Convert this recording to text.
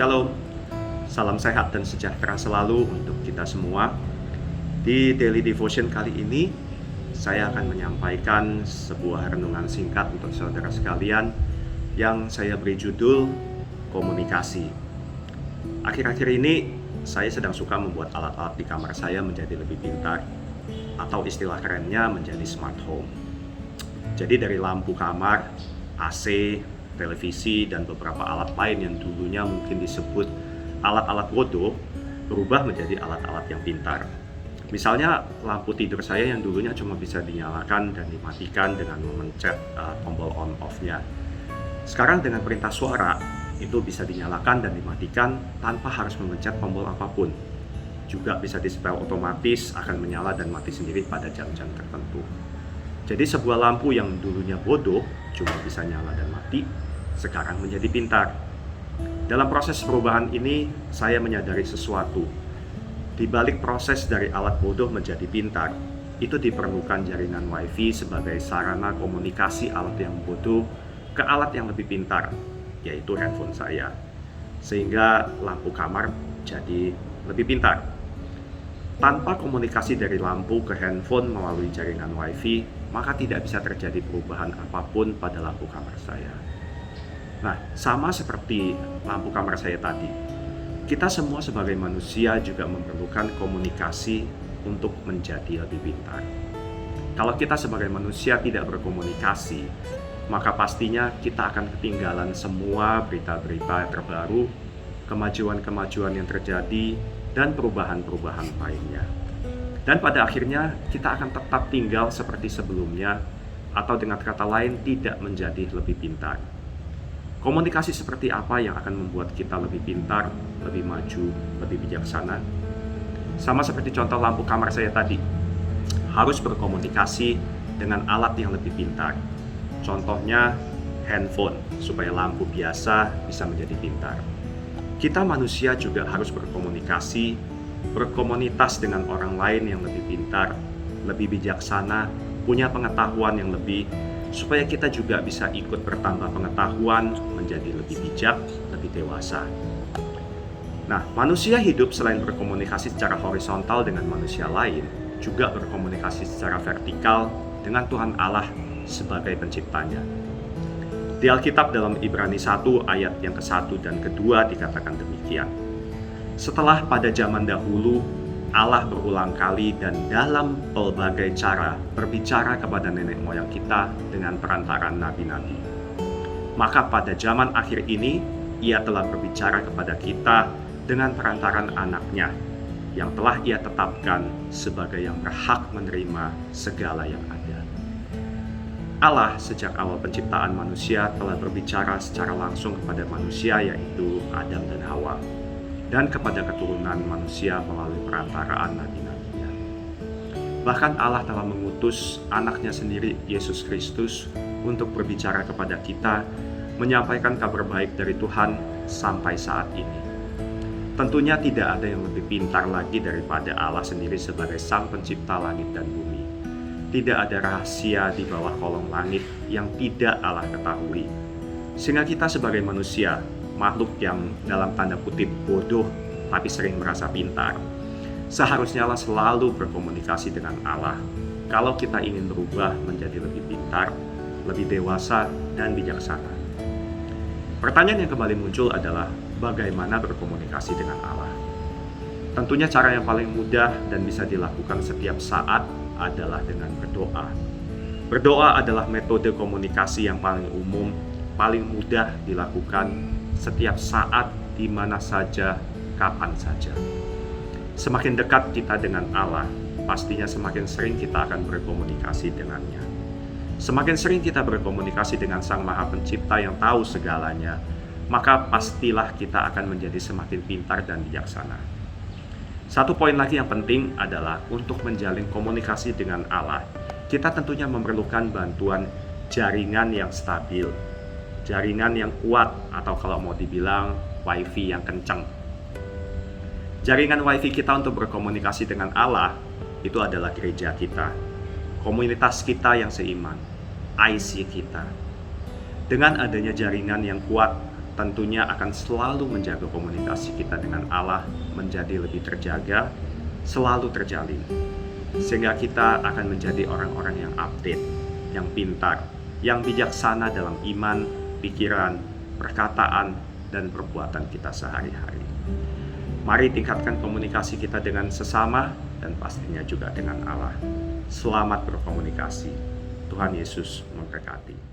Shalom, salam sehat dan sejahtera selalu untuk kita semua. Di Daily Devotion kali ini, saya akan menyampaikan sebuah renungan singkat untuk saudara sekalian yang saya beri judul Komunikasi. Akhir-akhir ini, saya sedang suka membuat alat-alat di kamar saya menjadi lebih pintar, atau istilah kerennya menjadi smart home. Jadi dari lampu kamar, AC, televisi, dan beberapa alat lain yang dulunya mungkin disebut alat-alat bodoh berubah menjadi alat-alat yang pintar. Misalnya lampu tidur saya yang dulunya cuma bisa dinyalakan dan dimatikan dengan memencet tombol on off-nya. Sekarang dengan perintah suara itu bisa dinyalakan dan dimatikan tanpa harus memencet tombol apapun. Juga bisa disetel otomatis akan menyala dan mati sendiri pada jam-jam tertentu. Jadi sebuah lampu yang dulunya bodoh cuma bisa nyala dan mati, sekarang menjadi pintar. Dalam proses perubahan ini, saya menyadari sesuatu. Di balik proses dari alat bodoh menjadi pintar, itu diperlukan jaringan WiFi sebagai sarana komunikasi alat yang bodoh ke alat yang lebih pintar, yaitu handphone saya. Sehingga lampu kamar jadi lebih pintar. Tanpa komunikasi dari lampu ke handphone melalui jaringan WiFi, maka tidak bisa terjadi perubahan apapun pada lampu kamar saya. Nah, sama seperti lampu kamar saya tadi, kita semua sebagai manusia juga memerlukan komunikasi untuk menjadi lebih pintar. Kalau kita sebagai manusia tidak berkomunikasi, maka pastinya kita akan ketinggalan semua berita-berita terbaru, kemajuan-kemajuan yang terjadi, dan perubahan-perubahan lainnya. Dan pada akhirnya kita akan tetap tinggal seperti sebelumnya, atau dengan kata lain tidak menjadi lebih pintar. Komunikasi seperti apa yang akan membuat kita lebih pintar, lebih maju, lebih bijaksana? Sama seperti contoh lampu kamar saya tadi, harus berkomunikasi dengan alat yang lebih pintar. Contohnya handphone, supaya lampu biasa bisa menjadi pintar. Kita manusia juga harus berkomunikasi, berkomunitas dengan orang lain yang lebih pintar, lebih bijaksana, punya pengetahuan yang lebih, supaya kita juga bisa ikut bertambah pengetahuan, menjadi lebih bijak, lebih dewasa. Nah, manusia hidup selain berkomunikasi secara horizontal dengan manusia lain, juga berkomunikasi secara vertikal dengan Tuhan Allah sebagai penciptanya. Di Alkitab dalam Ibrani 1 ayat yang ke-1 dan ke-2 dikatakan demikian. Setelah pada zaman dahulu, Allah berulang kali dan dalam pelbagai cara berbicara kepada nenek moyang kita dengan perantaraan nabi-nabi. Maka pada zaman akhir ini, Ia telah berbicara kepada kita dengan perantaraan anaknya, yang telah Ia tetapkan sebagai yang berhak menerima segala yang ada. Allah sejak awal penciptaan manusia telah berbicara secara langsung kepada manusia, yaitu Adam dan Hawa, dan kepada keturunan manusia melalui perantaraan nabi-nabinya. Bahkan Allah telah mengutus anaknya sendiri, Yesus Kristus, untuk berbicara kepada kita, menyampaikan kabar baik dari Tuhan sampai saat ini. Tentunya tidak ada yang lebih pintar lagi daripada Allah sendiri sebagai Sang Pencipta langit dan bumi. Tidak ada rahasia di bawah kolong langit yang tidak Allah ketahui. Sehingga kita sebagai manusia, makhluk yang dalam tanda kutip bodoh tapi sering merasa pintar, seharusnya Allah selalu berkomunikasi dengan Allah kalau kita ingin berubah menjadi lebih pintar, lebih dewasa, dan bijaksana. Pertanyaan yang kembali muncul adalah bagaimana berkomunikasi dengan Allah? Tentunya cara yang paling mudah dan bisa dilakukan setiap saat adalah dengan berdoa. Berdoa adalah metode komunikasi yang paling umum, paling mudah dilakukan setiap saat, di mana saja, kapan saja. Semakin dekat kita dengan Allah, pastinya semakin sering kita akan berkomunikasi dengannya. Semakin sering kita berkomunikasi dengan Sang Maha Pencipta yang tahu segalanya, maka pastilah kita akan menjadi semakin pintar dan bijaksana. Satu poin lagi yang penting adalah untuk menjalin komunikasi dengan Allah, kita tentunya memerlukan bantuan jaringan yang stabil, jaringan yang kuat, atau kalau mau dibilang WiFi yang kencang. Jaringan WiFi kita untuk berkomunikasi dengan Allah itu adalah gereja kita, komunitas kita yang seiman, IC kita. Dengan adanya jaringan yang kuat, tentunya akan selalu menjaga komunikasi kita dengan Allah menjadi lebih terjaga, selalu terjalin. Sehingga kita akan menjadi orang-orang yang update, yang pintar, yang bijaksana dalam iman, pikiran, perkataan, dan perbuatan kita sehari-hari. Mari tingkatkan komunikasi kita dengan sesama dan pastinya juga dengan Allah. Selamat berkomunikasi. Tuhan Yesus memberkati.